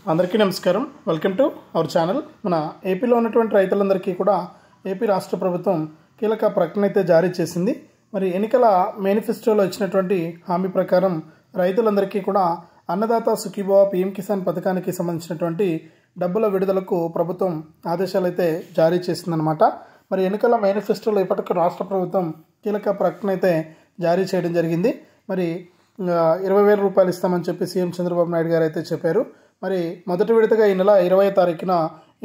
అందరికీ నమస్కారం. Welcome to our channel. మన ఏపీలో ఉన్నటువంటి రైతులందరికీ కూడా ఏపీ రాష్ట్ర ప్రభుత్వం కీలక ప్రకటన అయితే జారీ చేసింది. మరి ఎన్నికల మేనిఫెస్టోలో ఇచ్చినటువంటి హామీ ప్రకారం రైతులందరికీ కూడా అన్నదాత సుఖీభవ పీఎం కిసాన్ పథకానికి సంబంధించినటువంటి డబ్బుల విడుదలకు ప్రభుత్వం ఆదేశాలు అయితే జారీ చేసిందనమాట. మరి ఎన్నికల మేనిఫెస్టోలో ఇప్పటికీ రాష్ట్ర ప్రభుత్వం కీలక ప్రకటన అయితే జారీ చేయడం జరిగింది. మరి 20,000 రూపాయలు ఇస్తామని చెప్పి సీఎం చంద్రబాబు నాయుడు గారు అయితే చెప్పారు. మరి మొదటి విడతగా ఈ నెల 20వ తారీఖున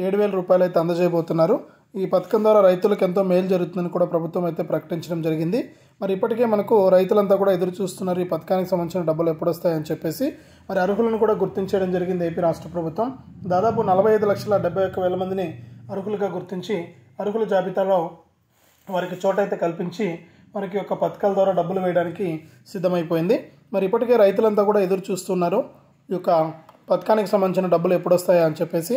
7,000 రూపాయలు అయితే అందజేయబోతున్నారు. ఈ పథకం ద్వారా రైతులకు ఎంతో మేలు జరుగుతుందని కూడా ప్రభుత్వం అయితే ప్రకటించడం జరిగింది. మరి ఇప్పటికే మనకు రైతులంతా కూడా ఎదురు చూస్తున్నారు ఈ పథకానికి సంబంధించిన డబ్బులు ఎప్పుడు వస్తాయని చెప్పేసి. మరి అర్హులను కూడా గుర్తించడం జరిగింది ఏపీ రాష్ట్ర ప్రభుత్వం. దాదాపు 45,71,000 మందిని అర్హులుగా గుర్తించి అర్హుల జాబితాలో వారికి చోటైతే కల్పించి మనకి యొక్క పథకాల ద్వారా డబ్బులు వేయడానికి సిద్ధమైపోయింది. మరి ఇప్పటికే రైతులంతా కూడా ఎదురు చూస్తున్నారు ఈ యొక్క పథకానికి సంబంధించిన డబ్బులు ఎప్పుడు వస్తాయా అని చెప్పేసి.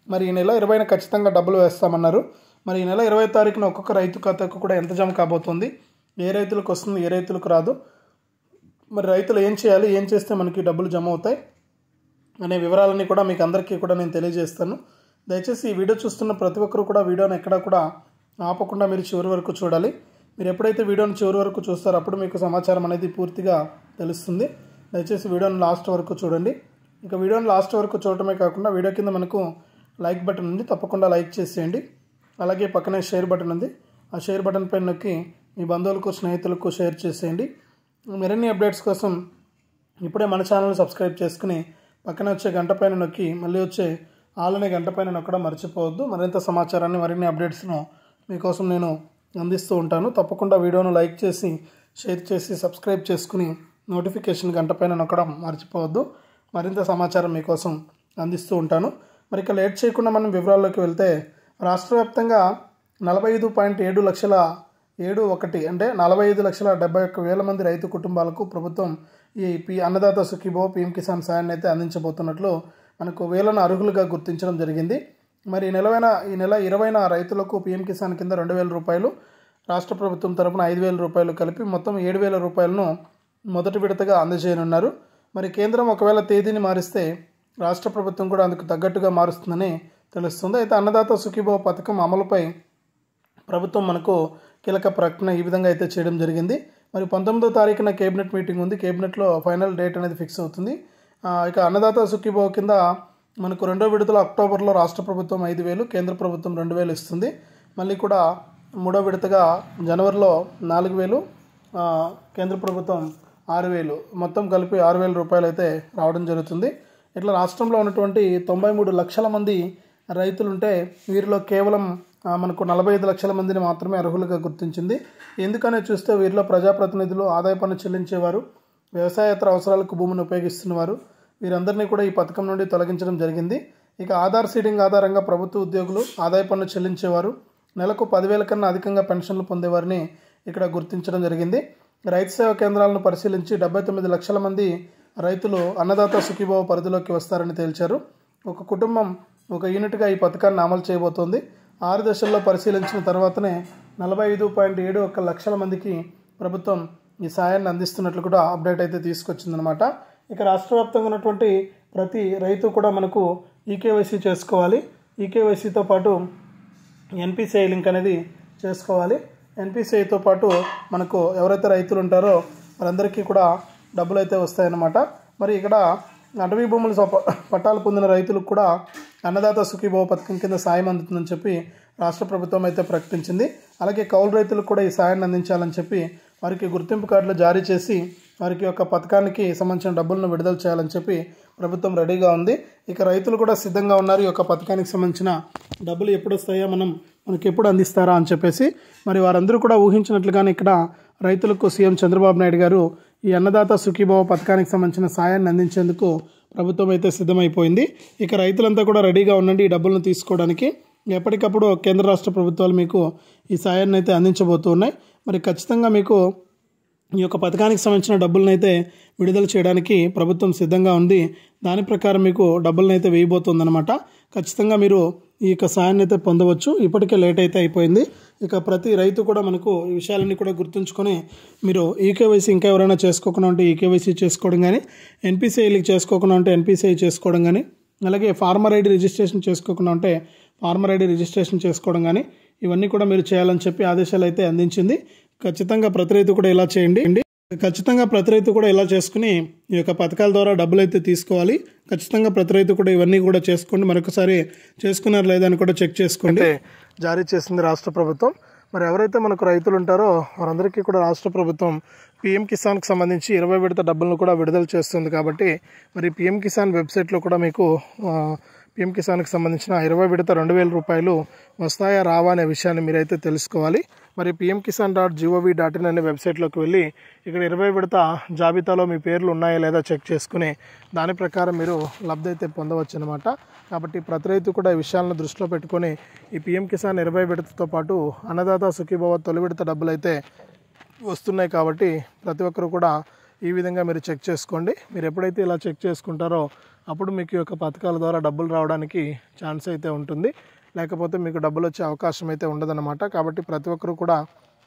మరి ఈ నెల 20న ఖచ్చితంగా డబ్బులు వేస్తామన్నారు. మరి ఈ నెల 20 తారీఖున ఒక్కొక్క రైతు ఖాతాకు కూడా ఎంత జమ కాబోతుంది, ఏ రైతులకు వస్తుంది, ఏ రైతులకు రాదు, మరి రైతులు ఏం చేయాలి, ఏం చేస్తే మనకి డబ్బులు జమ అవుతాయి అనే వివరాలన్నీ కూడా మీకు అందరికీ కూడా నేను తెలియజేస్తాను. దయచేసి ఈ వీడియో చూస్తున్న ప్రతి ఒక్కరు కూడా వీడియోని ఎక్కడా కూడా ఆపకుండా మీరు చివరి వరకు చూడాలి. మీరు ఎప్పుడైతే వీడియోని చివరి వరకు చూస్తారో అప్పుడు మీకు సమాచారం అనేది పూర్తిగా తెలుస్తుంది. దయచేసి వీడియోని లాస్ట్ వరకు చూడండి. ఇక వీడియోని లాస్ట్ వరకు చూడటమే కాకుండా వీడియో కింద మనకు లైక్ బటన్ ఉంది, తప్పకుండా లైక్ చేసేయండి. అలాగే పక్కనే షేర్ బటన్ ఉంది, ఆ షేర్ బటన్ పైన నొక్కి మీ బంధువులకు స్నేహితులకు షేర్ చేసేయండి. మరిన్ని అప్డేట్స్ కోసం ఇప్పుడే మన ఛానల్ సబ్స్క్రైబ్ చేసుకుని పక్కన వచ్చే గంట పైన నొక్కి మళ్ళీ వచ్చే ఆల్ అనే గంట పైన నొక్కడం మర్చిపోవద్దు. మరింత సమాచారాన్ని, మరిన్ని అప్డేట్స్ను మీకోసం నేను అందిస్తూ ఉంటాను. తప్పకుండా వీడియోను లైక్ చేసి షేర్ చేసి సబ్స్క్రైబ్ చేసుకుని నోటిఫికేషన్ గంట పైన నొక్కడం మర్చిపోవద్దు. మరింత సమాచారం మీకోసం అందిస్తూ ఉంటాను. మరి ఇక లేట్ చేయకుండా మనం వివరాల్లోకి వెళ్తే రాష్ట్ర వ్యాప్తంగా 45.7 లక్షల 71 అంటే 45,71,000 మంది రైతు కుటుంబాలకు ప్రభుత్వం ఈ అన్నదాత సుఖీభవ పీఎం కిసాన్ సాయాన్ని అయితే అందించబోతున్నట్లు మనకు వేలను అర్హులుగా గుర్తించడం జరిగింది. మరి ఈ నెల 20న రైతులకు పీఎం కిసాన్ కింద 2,000 రూపాయలు, రాష్ట్ర ప్రభుత్వం తరపున 5,000 రూపాయలు కలిపి మొత్తం 7,000 రూపాయలను మొదటి విడతగా అందజేయనున్నారు. మరి కేంద్రం ఒకవేళ తేదీని మారిస్తే రాష్ట్ర ప్రభుత్వం కూడా అందుకు తగ్గట్టుగా మారుస్తుందని తెలుస్తుంది. అయితే అన్నదాత సుఖీభవ పథకం అమలుపై ప్రభుత్వం మనకు కీలక ప్రకటన ఈ విధంగా అయితే చేయడం జరిగింది. మరి 19వ తారీఖున కేబినెట్ మీటింగ్ ఉంది. కేబినెట్లో ఫైనల్ డేట్ అనేది ఫిక్స్ అవుతుంది. ఇక అన్నదాత సుఖీభవ కింద మనకు రెండో విడతలో అక్టోబర్లో రాష్ట్ర ప్రభుత్వం 5,000, కేంద్ర ప్రభుత్వం 2,000 ఇస్తుంది. మళ్ళీ కూడా మూడో విడతగా జనవరిలో 4,000, కేంద్ర ప్రభుత్వం 6,000, మొత్తం కలిపి 6,000 రూపాయలు అయితే రావడం జరుగుతుంది. ఇట్లా రాష్ట్రంలో ఉన్నటువంటి 93 లక్షల మంది రైతులుంటే వీరిలో కేవలం మనకు 45 లక్షల మందిని మాత్రమే అర్హులుగా గుర్తించింది. ఎందుకనే చూస్తే వీరిలో ప్రజాప్రతినిధులు, ఆదాయ పన్ను చెల్లించేవారు, వ్యవసాయేతర అవసరాలకు భూమిని ఉపయోగిస్తున్నవారు, వీరందరినీ కూడా ఈ పథకం నుండి తొలగించడం జరిగింది. ఇక ఆధార్ సీడింగ్ ఆధారంగా ప్రభుత్వ ఉద్యోగులు, ఆదాయ పన్ను చెల్లించేవారు, నెలకు 10,000 కన్నా అధికంగా పెన్షన్లు పొందేవారిని ఇక్కడ గుర్తించడం జరిగింది. రైతు సేవా కేంద్రాలను పరిశీలించి 79 లక్షల మంది రైతులు అన్నదాత సుఖీభవ పరిధిలోకి వస్తారని తేల్చారు. ఒక కుటుంబం ఒక యూనిట్గా ఈ పథకాన్ని అమలు చేయబోతోంది. 6 దశల్లో పరిశీలించిన తర్వాతనే 45.71 లక్షల మందికి ప్రభుత్వం ఈ సాయాన్ని అందిస్తున్నట్లు కూడా అప్డేట్ అయితే తీసుకొచ్చిందనమాట. ఇక రాష్ట్ర వ్యాప్తంగా ఉన్నటువంటి ప్రతి రైతు కూడా మనకు ఈకేవైసీ చేసుకోవాలి. ఈకేవైసీతో పాటు ఎన్పిసిఐ లింక్ అనేది చేసుకోవాలి. ఎన్పిసిఐతో పాటు మనకు ఎవరైతే రైతులు ఉంటారో వారందరికీ కూడా డబ్బులు అయితే వస్తాయన్నమాట. మరి ఇక్కడ అటవీ భూములు పట్టాలు పొందిన రైతులకు కూడా అన్నదాత సుఖీభవ పథకం కింద సాయం అందుతుందని చెప్పి రాష్ట్ర ప్రభుత్వం అయితే ప్రకటించింది. అలాగే కౌలు రైతులకు కూడా ఈ సాయాన్ని అందించాలని చెప్పి వారికి గుర్తింపు కార్డులు జారీ చేసి వారికి యొక్క పథకానికి సంబంధించిన డబ్బులను విడుదల చేయాలని చెప్పి ప్రభుత్వం రెడీగా ఉంది. ఇక రైతులు కూడా సిద్ధంగా ఉన్నారు. ఈ యొక్క పథకానికి సంబంధించిన డబ్బులు ఎప్పుడు వస్తాయో మనకి ఎప్పుడు అందిస్తారా అని చెప్పేసి. మరి వారందరూ కూడా ఊహించినట్లుగానే ఇక్కడ రైతులకు సీఎం చంద్రబాబు నాయుడు గారు ఈ అన్నదాత సుఖీభవ పథకానికి సంబంధించిన సాయాన్ని అందించేందుకు ప్రభుత్వం అయితే సిద్ధమైపోయింది. ఇక రైతులంతా కూడా రెడీగా ఉండండి ఈ డబ్బులను తీసుకోవడానికి. ఎప్పటికప్పుడు కేంద్ర రాష్ట్ర ప్రభుత్వాలు మీకు ఈ సాయాన్ని అయితే అందించబోతున్నాయి. మరి ఖచ్చితంగా మీకు ఈ యొక్క పథకానికి సంబంధించిన డబ్బులను అయితే విడుదల చేయడానికి ప్రభుత్వం సిద్ధంగా ఉంది. దాని ప్రకారం మీకు డబ్బులను అయితే వేయబోతుందన్నమాట. ఖచ్చితంగా మీరు ఈ యొక్క సాయాన్ని అయితే పొందవచ్చు. ఇప్పటికే లేట్ అయితే అయిపోయింది. ఇక ప్రతి రైతు కూడా మనకు ఈ విషయాలన్నీ కూడా గుర్తుంచుకొని మీరు ఈకేవైసీ ఇంకా ఎవరైనా చేసుకోకుండా ఉంటే ఈకేవైసీ చేసుకోవడం కానీ, ఎన్పిసిఐ చేసుకోకుండా ఉంటే ఎన్పిసిఐ చేసుకోవడం కానీ, అలాగే ఫార్మర్ ఐడి రిజిస్ట్రేషన్ చేసుకోకుండా ఉంటే ఫార్మర్ ఐడి రిజిస్ట్రేషన్ చేసుకోవడం కానీ ఇవన్నీ కూడా మీరు చేయాలని చెప్పి ఆదేశాలు అయితే అందించింది. ఖచ్చితంగా ప్రతి రైతు కూడా ఇలా చేయండి. ఖచ్చితంగా ప్రతి రైతు కూడా ఇలా చేసుకుని ఈ యొక్క పథకాల ద్వారా డబ్బులు అయితే తీసుకోవాలి. ఖచ్చితంగా ప్రతి రైతు కూడా ఇవన్నీ కూడా చేసుకోండి. మరొకసారి చేసుకున్నారు లేదా అని కూడా చెక్ చేసుకోండి. జారీ చేసింది రాష్ట్ర ప్రభుత్వం. మరి ఎవరైతే మనకు రైతులు ఉంటారో వారందరికీ కూడా రాష్ట్ర ప్రభుత్వం పీఎం కిసాన్కి సంబంధించి 20 విడత డబ్బులను కూడా విడుదల చేస్తుంది. కాబట్టి మరి పీఎం కిసాన్ వెబ్సైట్లో కూడా మీకు పీఎం కిసాన్కి సంబంధించిన 20 విడత 2,000 రూపాయలు వస్తాయా రావా అనే విషయాన్ని మీరైతే తెలుసుకోవాలి. మరి pmkisan.gov.in అనే వెబ్సైట్లోకి వెళ్ళి ఇక్కడ 20 విడత జాబితాలో మీ పేర్లు ఉన్నాయా లేదా చెక్ చేసుకుని దాని ప్రకారం మీరు లబ్ధి అయితే పొందవచ్చు అనమాట. కాబట్టి ప్రతి రైతు కూడా ఈ విషయాలను దృష్టిలో పెట్టుకొని ఈ పీఎం కిసాన్ 20 విడతతో పాటు అన్నదాత సుఖీభవ తొలి విడత డబ్బులు అయితే వస్తున్నాయి. కాబట్టి ప్రతి ఒక్కరు కూడా ఈ విధంగా మీరు చెక్ చేసుకోండి. మీరు ఎప్పుడైతే ఇలా చెక్ చేసుకుంటారో అప్పుడు మీకు యొక్క పథకాల ద్వారా డబ్బులు రావడానికి ఛాన్స్ అయితే ఉంటుంది. లేకపోతే మీకు డబ్బులు వచ్చే అవకాశం అయితే ఉండదన్నమాట. కాబట్టి ప్రతి ఒక్కరు కూడా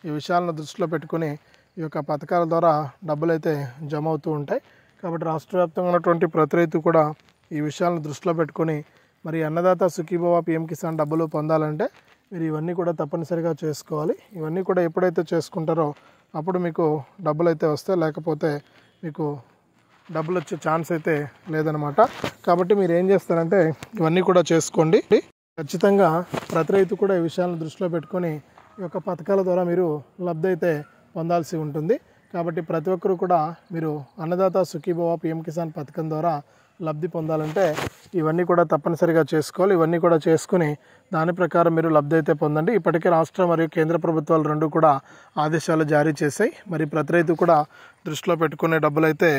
ఈ విషయాలను దృష్టిలో పెట్టుకొని ఈ యొక్క పథకాల ద్వారా డబ్బులు అయితే జమ అవుతూ ఉంటాయి. కాబట్టి రాష్ట్ర వ్యాప్తంగా ఉన్నటువంటి ప్రతి రైతు కూడా ఈ విషయాలను దృష్టిలో పెట్టుకొని మరి అన్నదాత సుఖీభవ పీఎం కిసాన్ డబ్బులు పొందాలంటే మీరు ఇవన్నీ కూడా తప్పనిసరిగా చేసుకోవాలి. ఇవన్నీ కూడా ఎప్పుడైతే చేసుకుంటారో అప్పుడు మీకు డబ్బులు అయితే వస్తాయి. లేకపోతే మీకు డబ్బులు వచ్చే ఛాన్స్ అయితే లేదనమాట. కాబట్టి మీరు ఏం చేస్తారంటే ఇవన్నీ కూడా చేసుకోండి. ఖచ్చితంగా ప్రతి రైతు కూడా ఈ విషయాలను దృష్టిలో పెట్టుకొని ఈ యొక్క పథకాల ద్వారా మీరు లబ్ధి అయితే పొందాల్సి ఉంటుంది. కాబట్టి ప్రతి ఒక్కరు కూడా మీరు అన్నదాత సుఖీభవ పీఎం కిసాన్ పథకం ద్వారా లబ్ధి పొందాలంటే ఇవన్నీ కూడా తప్పనిసరిగా చేసుకోవాలి. ఇవన్నీ కూడా చేసుకుని దాని ప్రకారం మీరు లబ్ధి అయితే పొందండి. ఇప్పటికే రాష్ట్ర మరియు కేంద్ర ప్రభుత్వాలు రెండు కూడా ఆదేశాలు జారీ చేశాయి. మరి ప్రతి రైతు కూడా దృష్టిలో పెట్టుకునే డబ్బులు అయితే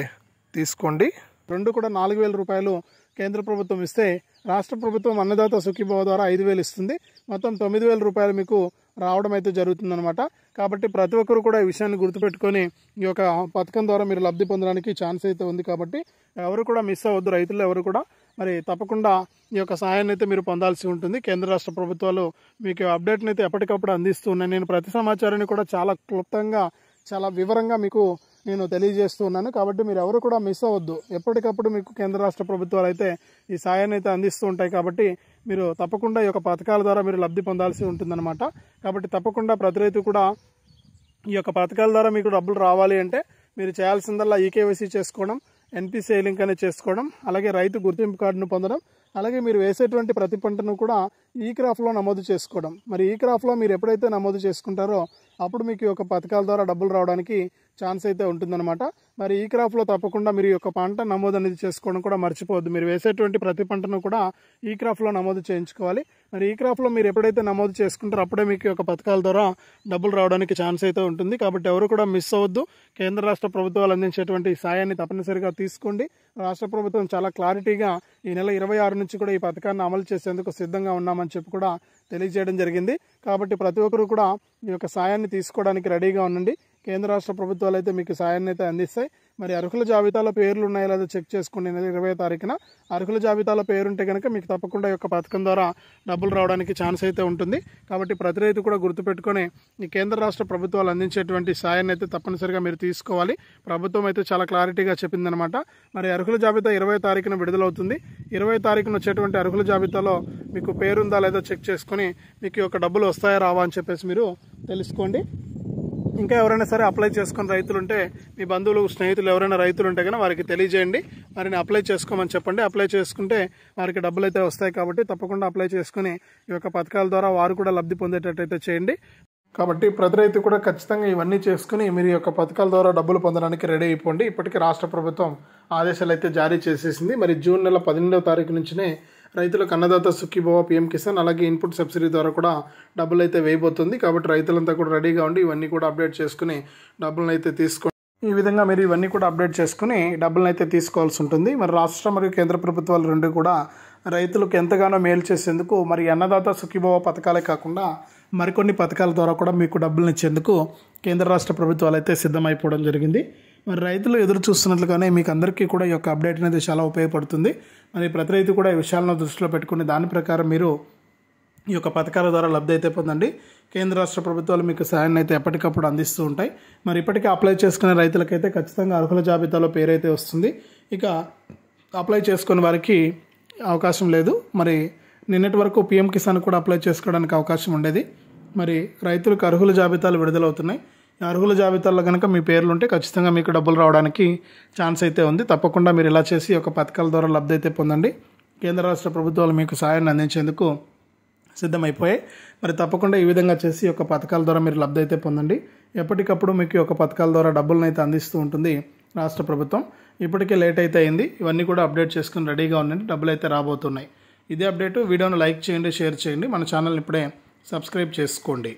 తీసుకోండి. రెండు కూడా 4,000 రూపాయలు కేంద్ర ప్రభుత్వం ఇస్తే రాష్ట్ర ప్రభుత్వం అన్నదాత సుఖీభవ ద్వారా 5,000 ఇస్తుంది. మొత్తం 9,000 రూపాయలు మీకు రావడం అయితే జరుగుతుందన్నమాట. కాబట్టి ప్రతి ఒక్కరు కూడా ఈ విషయాన్ని గుర్తుపెట్టుకొని ఈ యొక్క పథకం ద్వారా మీరు లబ్ధి పొందడానికి ఛాన్స్ అయితే ఉంది. కాబట్టి ఎవరు కూడా మిస్ అవ్వద్దు. రైతులు ఎవరు కూడా మరి తప్పకుండా ఈ యొక్క సహాయాన్ని అయితే మీరు పొందాల్సి ఉంటుంది. కేంద్ర రాష్ట్ర ప్రభుత్వాలు మీకు అప్డేట్ని అయితే ఎప్పటికప్పుడు అందిస్తూ ఉన్నాయి. నేను ప్రతి సమాచారాన్ని కూడా చాలా క్లుప్తంగా చాలా వివరంగా మీకు నేను తెలియజేస్తూ ఉన్నాను. కాబట్టి మీరు ఎవరు కూడా మిస్ అవ్వద్దు. ఎప్పటికప్పుడు మీకు కేంద్ర రాష్ట్ర ప్రభుత్వాలు అయితే ఈ సాయాన్ని అయితే అందిస్తూ ఉంటాయి. కాబట్టి మీరు తప్పకుండా ఈ యొక్క పథకాల ద్వారా మీరు లబ్ధి పొందాల్సి ఉంటుందన్నమాట. కాబట్టి తప్పకుండా ప్రతి రైతు కూడా ఈ యొక్క పథకాల ద్వారా మీకు డబ్బులు రావాలి అంటే మీరు చేయాల్సిందల్లా ఈకేవైసీ చేసుకోవడం, ఎన్పిసిఐ లింక్ అనేది చేసుకోవడం, అలాగే రైతు గుర్తింపు కార్డును పొందడం, అలాగే మీరు వేసేటువంటి ప్రతి పంటను కూడా ఈ క్రాఫ్లో నమోదు చేసుకోవడం. మరి ఈ క్రాఫ్లో మీరు ఎప్పుడైతే నమోదు చేసుకుంటారో అప్పుడు మీకు ఒక పథకాల ద్వారా డబ్బులు రావడానికి ఛాన్స్ అయితే ఉంటుందన్నమాట. మరి ఈ క్రాఫ్లో తప్పకుండా మీరు యొక్క పంట నమోదు అనేది చేసుకోవడం కూడా మర్చిపోవద్దు. మీరు వేసేటువంటి ప్రతి పంటను కూడా ఈ క్రాఫ్లో నమోదు చేయించుకోవాలి. మరి ఈ క్రాఫ్లో మీరు ఎప్పుడైతే నమోదు చేసుకుంటారో అప్పుడే మీకు యొక్క పథకాల ద్వారా డబ్బులు రావడానికి ఛాన్స్ అయితే ఉంటుంది. కాబట్టి ఎవరు కూడా మిస్ అవ్వద్దు. కేంద్ర రాష్ట్ర ప్రభుత్వాలు అందించేటువంటి సాయాన్ని తప్పనిసరిగా తీసుకోండి. రాష్ట్ర ప్రభుత్వం చాలా క్లారిటీగా ఈ నెల 26 నుంచి కూడా ఈ పథకాన్ని అమలు చేసేందుకు సిద్ధంగా ఉన్నామని చెప్పి కూడా తెలియజేయడం జరిగింది. కాబట్టి ప్రతి ఒక్కరు కూడా ఈ యొక్క సాయాన్ని తీసుకోవడానికి రెడీగా ఉండండి. కేంద్ర రాష్ట్ర ప్రభుత్వాలు అయితే మీకు సాయాన్ని అయితే అందిస్తాయి. మరి అర్హుల జాబితాలో పేర్లు ఉన్నాయో లేదో చెక్ చేసుకోండి. నెల 20వ తారీఖున అర్హుల జాబితాలో పేరుంటే కనుక మీకు తప్పకుండా ఈ యొక్క పథకం ద్వారా డబ్బులు రావడానికి ఛాన్స్ అయితే ఉంటుంది. కాబట్టి ప్రతి రైతు కూడా గుర్తుపెట్టుకొని ఈ కేంద్ర రాష్ట్ర ప్రభుత్వాలు అందించేటువంటి సాయాన్ని అయితే తప్పనిసరిగా మీరు తీసుకోవాలి. ప్రభుత్వం అయితే చాలా క్లారిటీగా చెప్పిందనమాట. మరి అర్హుల జాబితా 20వ తారీఖున విడుదలవుతుంది. 20వ తారీఖున వచ్చేటువంటి అర్హుల జాబితాలో మీకు పేరుందా లేదో చెక్ చేసుకొని మీకు యొక్క డబ్బులు వస్తాయా రావా అని చెప్పేసి మీరు తెలుసుకోండి. ఇంకా ఎవరైనా సరే అప్లై చేసుకుని రైతులు ఉంటే మీ బంధువులు స్నేహితులు ఎవరైనా రైతులు ఉంటే కనుక వారికి తెలియజేయండి. వారిని అప్లై చేసుకోమని చెప్పండి. అప్లై చేసుకుంటే వారికి డబ్బులు అయితే వస్తాయి. కాబట్టి తప్పకుండా అప్లై చేసుకుని ఈ యొక్క పథకాల ద్వారా వారు కూడా లబ్ధి పొందేటట్టయితే చేయండి. కాబట్టి ప్రతి రైతు కూడా ఖచ్చితంగా ఇవన్నీ చేసుకుని మీరు ఈ యొక్క పథకాల ద్వారా డబ్బులు పొందడానికి రెడీ అయిపోండి. ఇప్పటికీ రాష్ట్ర ప్రభుత్వం ఆదేశాలు అయితే జారీ చేసేసింది. మరి జూన్ నెల 12వ తారీఖు నుంచినే రైతులకు అన్నదాత సుఖీభవ పీఎం కిసాన్ అలాగే ఇన్పుట్ సబ్సిడీ ద్వారా కూడా డబ్బులు అయితే వేయబోతుంది. కాబట్టి రైతులంతా కూడా రెడీగా ఉండి ఇవన్నీ కూడా అప్డేట్ చేసుకుని డబ్బులను అయితే తీసుకోండి. ఈ విధంగా మీరు ఇవన్నీ కూడా అప్డేట్ చేసుకుని డబ్బులను అయితే తీసుకోవాల్సి ఉంటుంది. మరి రాష్ట్ర మరియు కేంద్ర ప్రభుత్వాలు రెండు కూడా రైతులకు ఎంతగానో మేలు చేసేందుకు మరి అన్నదాత సుఖీభవ పథకాలే కాకుండా మరికొన్ని పథకాల ద్వారా కూడా మీకు డబ్బులను ఇచ్చేందుకు కేంద్ర రాష్ట్ర ప్రభుత్వాలు అయితే సిద్ధమైపోవడం జరిగింది. మరి రైతులు ఎదురు చూస్తున్నట్లుగానే మీకు అందరికీ కూడా ఈ యొక్క అప్డేట్ అనేది చాలా ఉపయోగపడుతుంది. మరి ప్రతి రైతు కూడా ఈ విషయాలను దృష్టిలో పెట్టుకుని దాని ప్రకారం మీరు ఈ యొక్క పథకాల ద్వారా లబ్ధి అయితే పొందండి. కేంద్ర రాష్ట్ర ప్రభుత్వాలు మీకు సహాయాన్ని అయితే ఎప్పటికప్పుడు అందిస్తూ ఉంటాయి. మరి ఇప్పటికీ అప్లై చేసుకునే రైతులకైతే ఖచ్చితంగా అర్హుల జాబితాలో పేరైతే వస్తుంది. ఇక అప్లై చేసుకునే వారికి అవకాశం లేదు. మరి నిన్నటి వరకు పీఎం కిసాన్ కూడా అప్లై చేసుకోవడానికి అవకాశం ఉండేది. మరి రైతులకు అర్హుల జాబితాలు విడుదలవుతున్నాయి. ఈ అర్హుల జాబితాల్లో కనుక మీ పేర్లు ఉంటే ఖచ్చితంగా మీకు డబ్బులు రావడానికి ఛాన్స్ అయితే ఉంది. తప్పకుండా మీరు ఇలా చేసి ఒక పథకాల ద్వారా లబ్ధి అయితే పొందండి. కేంద్ర రాష్ట్ర ప్రభుత్వాలు మీకు సహాయాన్ని అందించేందుకు సిద్ధమైపోయాయి. మరి తప్పకుండా ఈ విధంగా చేసి ఒక పథకాల ద్వారా మీరు లబ్ధి అయితే పొందండి. ఎప్పటికప్పుడు మీకు ఒక పథకాల ద్వారా డబ్బులను అయితే అందిస్తూ ఉంటుంది రాష్ట్ర ప్రభుత్వం. ఇప్పటికే లేట్ అయితే అయింది. ఇవన్నీ కూడా అప్డేట్ చేసుకుని రెడీగా ఉండండి. డబ్బులు అయితే రాబోతున్నాయి. ఇదే అప్డేట్. వీడియోను లైక్ చేయండి, షేర్ చేయండి. మన ఛానల్ని ఇప్పుడే సబ్స్క్రైబ్ చేసుకోండి.